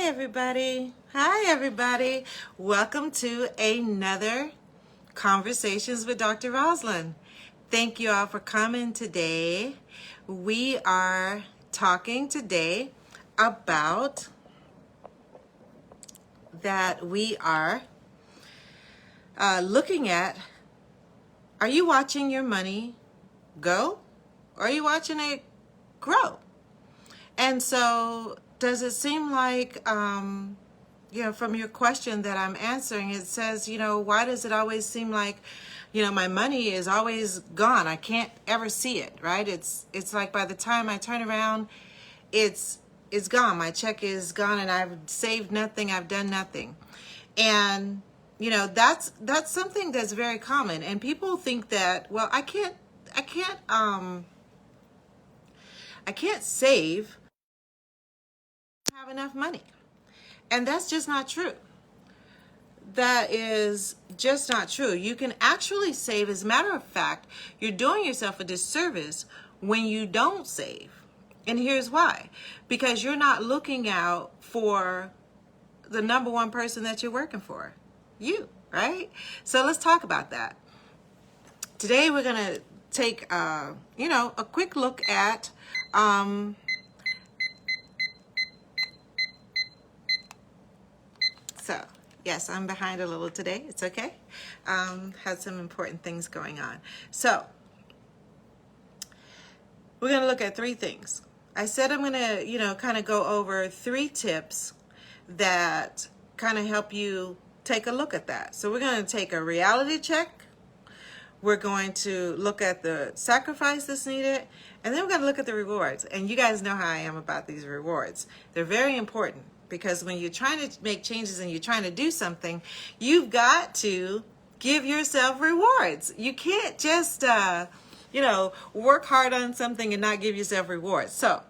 Hi everybody. Hi everybody. Welcome to another Conversations with Dr. Roslyn. Thank you all for coming today. We are talking today about that we are looking at, are you watching your money go or are you watching it grow? And so does it seem like, from your question that I'm answering, it says, why does it always seem like, my money is always gone? I can't ever see it, right? It's like by the time I turn around, it's gone. My check is gone and I've saved nothing. I've done nothing. And, that's something that's very common. And people think that, well, I can't save, have enough money. And that's just not true. That is just not true. You can actually save. As a matter of fact, you're doing yourself a disservice when you don't save. And here's why. Because you're not looking out for the number one person that you're working for. You, right? So let's talk about that. Today we're going to take, a quick look at So, yes, I'm behind a little today. It's okay. Had some important things going on. So, we're going to look at three things. I said I'm going to, kind of go over 3 tips that kind of help you take a look at that. So, we're going to take a reality check. We're going to look at the sacrifice that's needed. And then we're going to look at the rewards. And you guys know how I am about these rewards. They're very important. Because when you're trying to make changes and you're trying to do something, you've got to give yourself rewards. You can't just, work hard on something and not give yourself rewards. So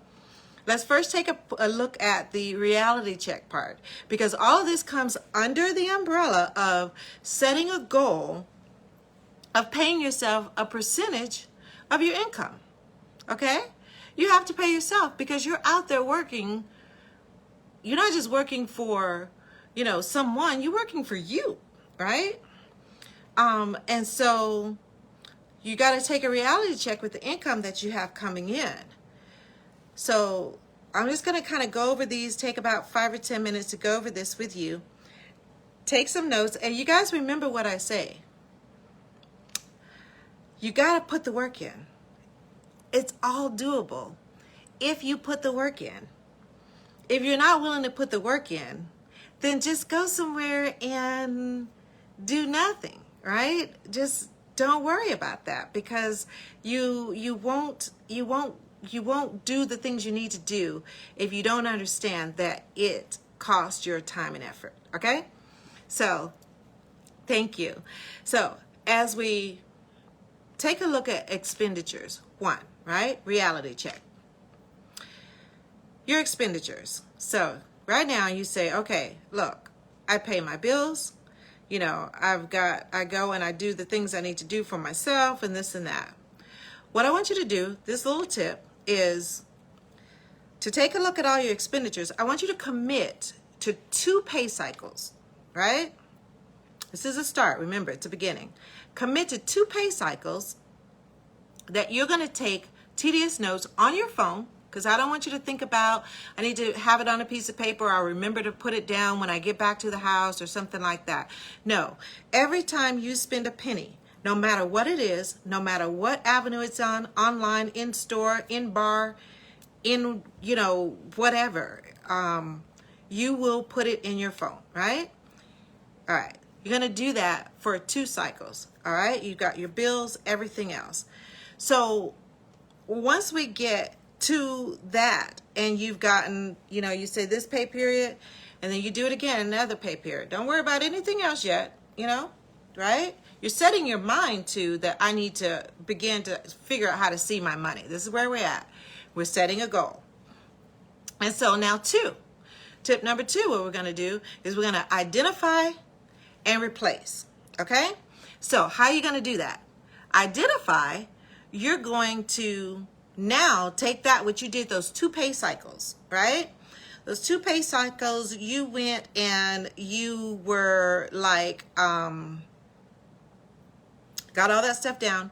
let's first take a look at the reality check part. Because all of this comes under the umbrella of setting a goal of paying yourself a percentage of your income. Okay? You have to pay yourself because you're out there working. You're not just working for, someone, you're working for you, right? And so you got to take a reality check with the income that you have coming in. So I'm just going to kind of go over these, take about 5 or 10 minutes to go over this with you. Take some notes, and you guys remember what I say. You got to put the work in. It's all doable if you put the work in. If you're not willing to put the work in, then just go somewhere and do nothing, right? Just don't worry about that because you won't do the things you need to do if you don't understand that it costs your time and effort, okay? So, thank you. So, as we take a look at expenditures, 1, right? Reality check. Your expenditures. So right now you say, okay, look, I pay my bills. I go and I do the things I need to do for myself and this and that. What I want you to do, this little tip, is to take a look at all your expenditures. I want you to commit to 2 pay cycles, right? This is a start. Remember, it's a beginning. Commit to 2 pay cycles that you're going to take tedious notes on your phone. Because I don't want you to think about, I need to have it on a piece of paper, or I'll remember to put it down when I get back to the house or something like that. No, every time you spend a penny, no matter what it is, no matter what avenue it's on, online, in store, in bar, in, whatever, you will put it in your phone, right? All right, you're going to do that for 2 cycles, all right? You've got your bills, everything else. So once we get to that and you've gotten, you say this pay period and then you do it again, another pay period. Don't worry about anything else yet, right? You're setting your mind to that I need to begin to figure out how to see my money. This is where we're at. We're setting a goal. And so now tip number 2, what we're going to do is we're going to identify and replace. Okay? So how are you going to do that? Identify, you're going to now take that, what you did, those 2 pay cycles, right? those 2 pay cycles, you went and you were like, got all that stuff down.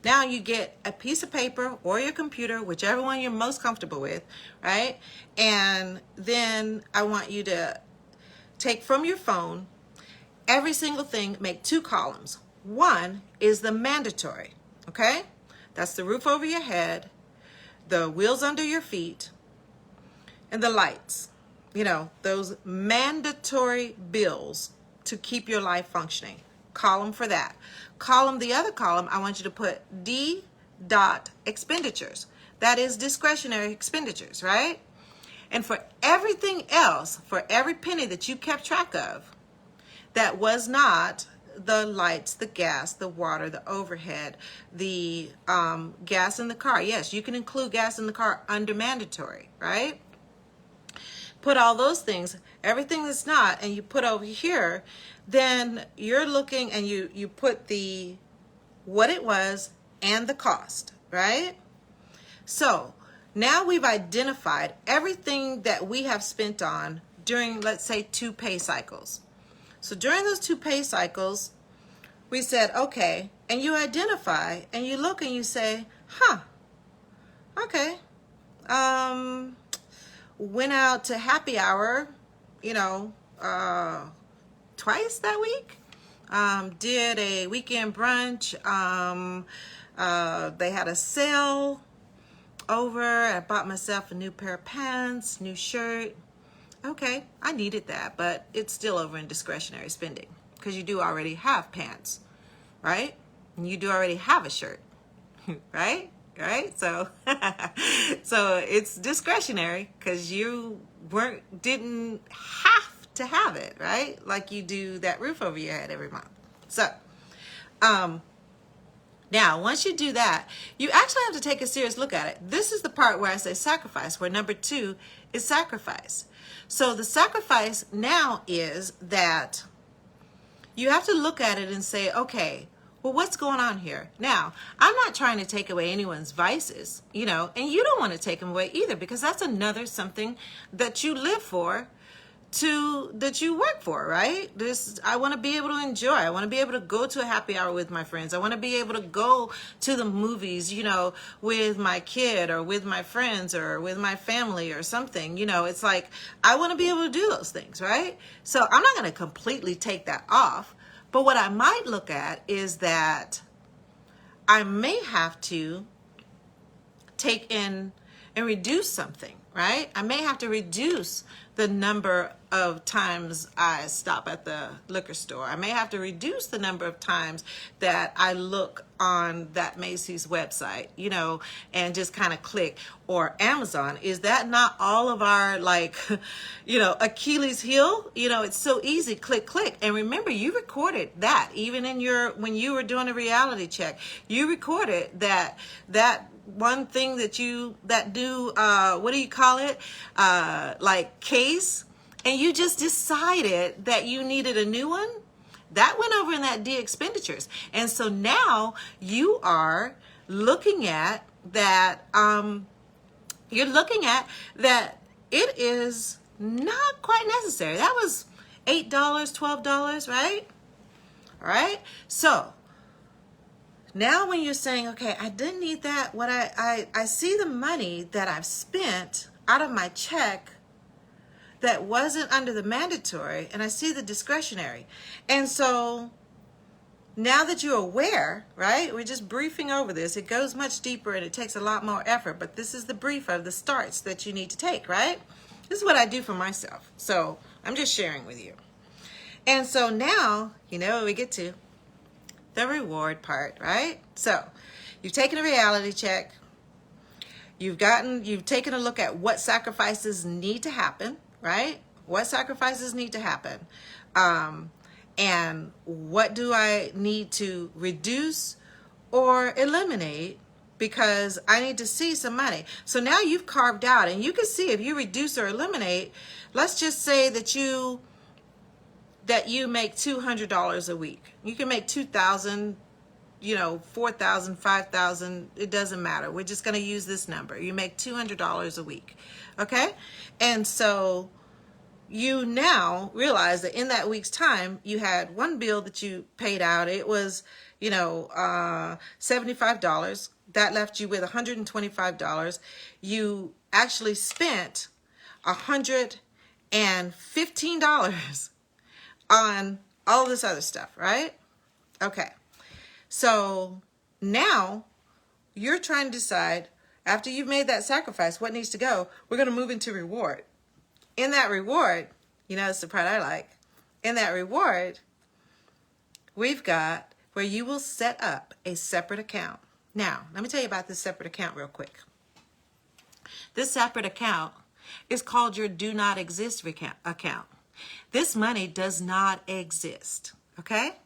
Now you get a piece of paper or your computer, whichever one you're most comfortable with, right? And then I want you to take from your phone every single thing, make 2 columns. One is the mandatory, okay? That's the roof over your head, the wheels under your feet, and the lights. You know, those mandatory bills to keep your life functioning. Column for that. The other column, I want you to put D dot expenditures. That is discretionary expenditures, right? And for everything else, for every penny that you kept track of, that was not the lights, the gas, the water, the overhead, the gas in the car. Yes, you can include gas in the car under mandatory, right? Put all those things, everything that's not, and you put over here, then you're looking and you put the what it was and the cost, right? So now we've identified everything that we have spent on during, let's say, 2 pay cycles. So during those 2 pay cycles, we said, okay, and you identify and you look and you say, okay, went out to happy hour, you know, twice that week. Did a weekend brunch. They had a sale over. I bought myself a new pair of pants, new shirt. Okay, I needed that, but it's still over in discretionary spending because you do already have pants, right? And you do already have a shirt, right? Right? So, so it's discretionary because you didn't have to have it, right? Like you do that roof over your head every month. So, now, once you do that, you actually have to take a serious look at it. This is the part where I say sacrifice, where number 2 is sacrifice. So the sacrifice now is that you have to look at it and say, okay, well, what's going on here? Now, I'm not trying to take away anyone's vices, you know, and you don't want to take them away either, because that's another something that you live for, that you work for, right? I want to be able to enjoy. I want to be able to go to a happy hour with my friends. I want to be able to go to the movies, you know, with my kid or with my friends or with my family or something. You know, it's like I want to be able to do those things, right? So I'm not going to completely take that off. But what I might look at is that I may have to take in and reduce something, right? I may have to reduce the number of times I stop at the liquor store. I may have to reduce the number of times that I look on that Macy's website, you know, and just kind of click, or Amazon. Is that not all of our, like, you know, Achilles heel? You know, it's so easy, click, click. And remember, you recorded that even in when you were doing a reality check, you recorded that one thing that do what do you call it, like case, and you just decided that you needed a new one. That went over in that D expenditures. And so now you are looking at that, you're looking at that it is not quite necessary. That was $8, $12, right? All right. So now when you're saying, okay, I didn't need that, what I see the money that I've spent out of my check that wasn't under the mandatory, and I see the discretionary. And so now that you're aware, right, we're just briefing over this. It goes much deeper and it takes a lot more effort, but this is the brief of the starts that you need to take, right? This is what I do for myself. So I'm just sharing with you. And so now, you know what we get to? The reward part, right? So you've taken a reality check. You've taken a look at what sacrifices need to happen, right? What sacrifices need to happen? And what do I need to reduce or eliminate because I need to see some money? So now you've carved out, and you can see if you reduce or eliminate, let's just say that you make $200 a week. You can make $2,000 $4,000, $5,000, it doesn't matter. We're just going to use this number. You make $200 a week. Okay? And so you now realize that in that week's time, you had one bill that you paid out. It was, $75. That left you with $125. You actually spent $115 on all this other stuff, right? Okay. So now you're trying to decide, after you've made that sacrifice, what needs to go. We're going to move into reward. In that reward, it's the part I like. In that reward, we've got where you will set up a separate account. Now, let me tell you about this separate account real quick. This separate account is called your do not exist account. This money does not exist, okay?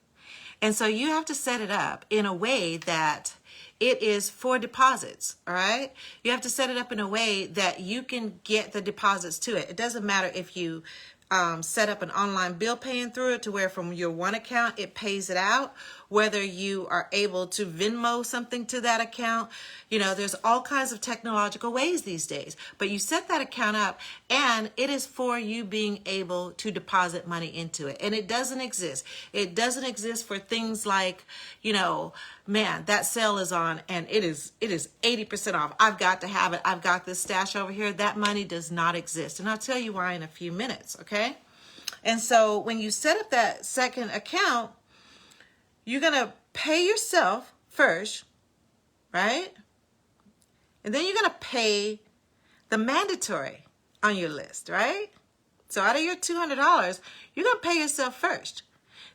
And so you have to set it up in a way that it is for deposits, all right? You have to set it up in a way that you can get the deposits to it. It doesn't matter if you set up an online bill paying through it to where from your one account it pays it out, whether you are able to Venmo something to that account. There's all kinds of technological ways these days, but you set that account up and it is for you being able to deposit money into it. And it doesn't exist. It doesn't exist for things like, man, that sale is on and it is 80% off. I've got to have it. I've got this stash over here. That money does not exist. And I'll tell you why in a few minutes, okay? And so when you set up that second account, you're going to pay yourself first, right? And then you're going to pay the mandatory on your list, right? So out of your $200, you're going to pay yourself first.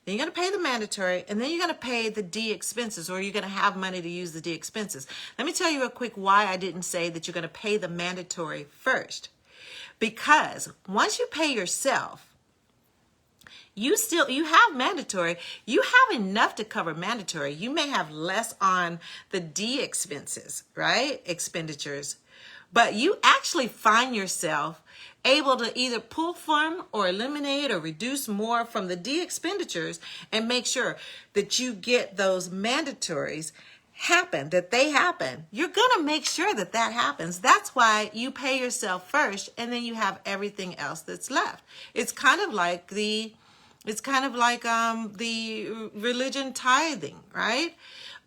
Then you're going to pay the mandatory, and then you're going to pay the D expenses, or you're going to have money to use the D expenses. Let me tell you real quick why I didn't say that you're going to pay the mandatory first. Because once you pay yourself, you have mandatory. You have enough to cover mandatory. You may have less on the D expenses, right? Expenditures. But you actually find yourself able to either pull from or eliminate or reduce more from the D expenditures and make sure that you get those mandatories happen, that they happen. You're going to make sure that that happens. That's why you pay yourself first and then you have everything else that's left. It's kind of like the religion tithing, right?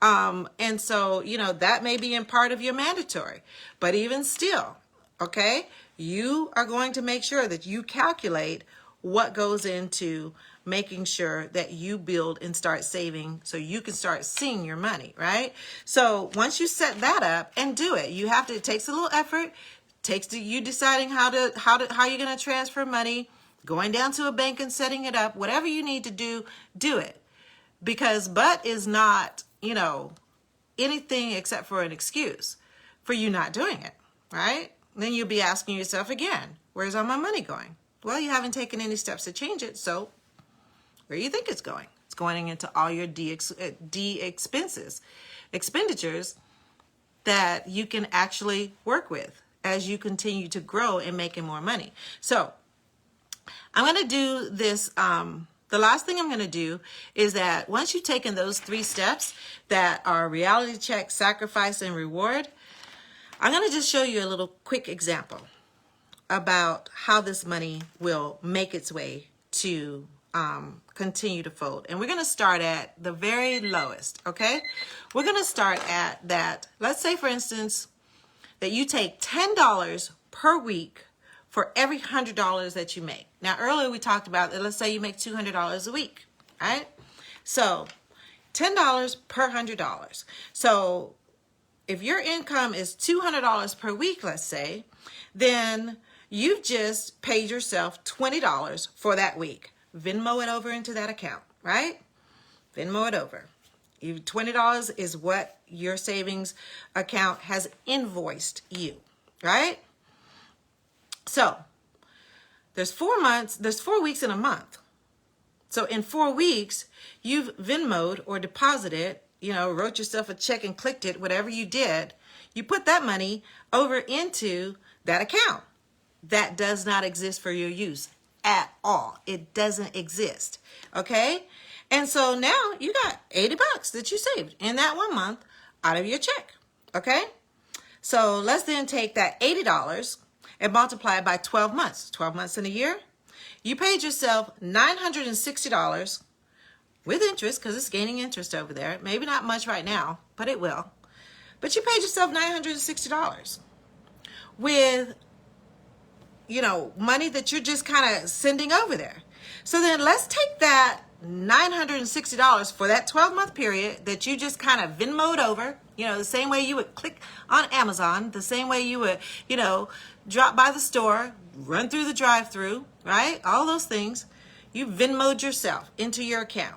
And so, that may be in part of your mandatory, but even still, okay, you are going to make sure that you calculate what goes into making sure that you build and start saving so you can start seeing your money, right? So once you set that up and do it, it takes a little effort, takes you deciding how you're going to transfer money, going down to a bank and setting it up, whatever you need to do it. Because but is not, anything except for an excuse for you not doing it, right? Then you'll be asking yourself again, where's all my money going? Well, you haven't taken any steps to change it, so where do you think it's going? It's going into all your D expenditures that you can actually work with as you continue to grow and making more money. So I'm going to do this. The last thing I'm going to do is that once you've taken those 3 steps that are reality check, sacrifice, and reward, I'm going to just show you a little quick example about how this money will make its way to continue to fold. And we're going to start at the very lowest, okay? We're going to start at that. Let's say, for instance, that you take $10 per week for every $100 that you make. Now, earlier we talked about that. Let's say you make $200 a week, right? So $10 per $100. So if your income is $200 per week, let's say, then you've just paid yourself $20 for that week. Venmo it over into that account, right? Venmo it over. $20 is what your savings account has invoiced you, right? So there's 4 weeks in a month. So in 4 weeks, you've Venmo'd or deposited, wrote yourself a check and clicked it, whatever you did, you put that money over into that account. That does not exist for your use at all. It doesn't exist. Okay? And so now you got $80 that you saved in that 1 month out of your check. Okay? So let's then take that $80 and multiply it by 12 months. 12 months in a year. You paid yourself $960 with interest, because it's gaining interest over there. Maybe not much right now, but it will. But you paid yourself $960 with, money that you're just kind of sending over there. So then let's take that $960 for that 12-month period that you just kind of Venmo'd over, the same way you would click on Amazon, the same way you would, drop by the store, run through the drive-through, right? All those things. You Venmo'd yourself into your account.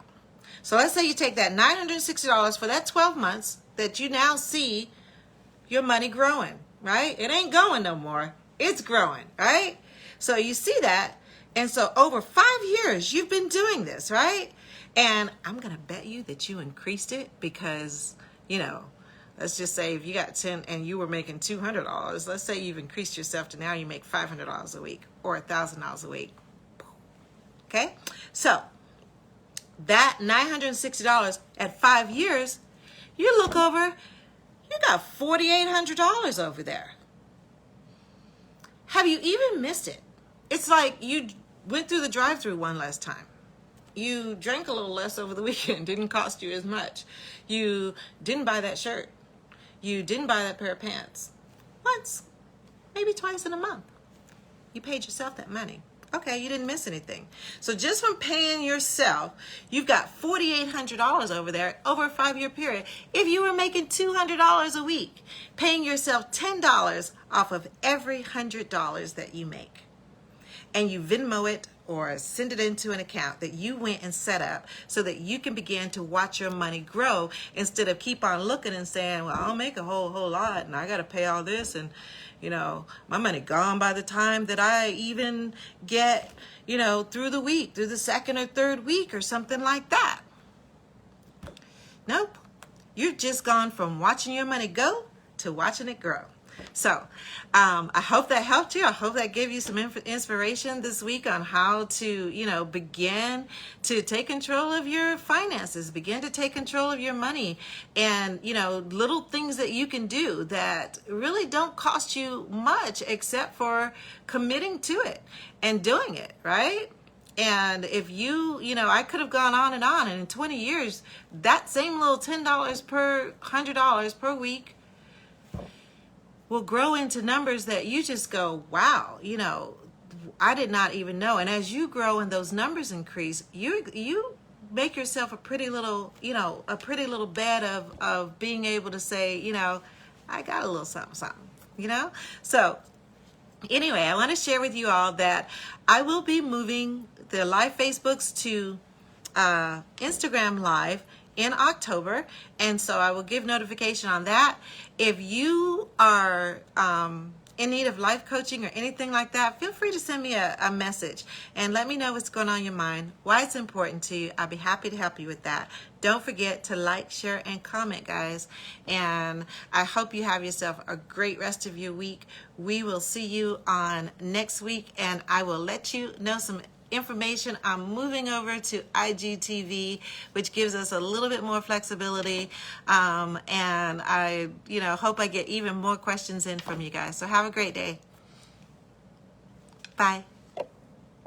So let's say you take that $960 for that 12 months that you now see your money growing, right? It ain't going no more. It's growing, right? So you see that. And so over 5 years, you've been doing this, right? And I'm going to bet you that you increased it because, let's just say if you got 10 and you were making $200, let's say you've increased yourself to now you make $500 a week or $1,000 a week. Okay? So that $960 at 5 years, you look over, you got $4,800 over there. Have you even missed it? It's like you went through the drive-through one last time. You drank a little less over the weekend. Didn't cost you as much. You didn't buy that shirt. You didn't buy that pair of pants. Once, maybe twice in a month. You paid yourself that money. Okay, you didn't miss anything. So just from paying yourself, you've got $4,800 over there over a 5-year period. If you were making $200 a week, paying yourself $10 off of every $100 that you make, and you Venmo it or send it into an account that you went and set up so that you can begin to watch your money grow instead of keep on looking and saying, well, I'll make a whole lot and I got to pay all this and my money gone by the time that I even get, through the week, through the second or third week or something like that. Nope. You've just gone from watching your money go to watching it grow. So I hope that helped you. I hope that gave you some inspiration this week on how to, begin to take control of your finances, begin to take control of your money, and, little things that you can do that really don't cost you much except for committing to it and doing it, right? And if I could have gone on, and in 20 years, that same little $10 per $100 per week will grow into numbers that you just go, wow, I did not even know. And as you grow and those numbers increase, you make yourself a pretty little bed of being able to say, I got a little something, So anyway, I want to share with you all that I will be moving the live Facebooks to Instagram Live in October, and so I will give notification on that. If you are in need of life coaching or anything like that, feel free to send me a message and let me know what's going on in your mind, why it's important to you. I'll be happy to help you with that. Don't forget to like, share, and comment, guys. And I hope you have yourself a great rest of your week. We will see you on next week, and I will let you know some information. I'm moving over to IGTV, which gives us a little bit more flexibility, and I hope I get even more questions in from you guys. So have a great day. Bye.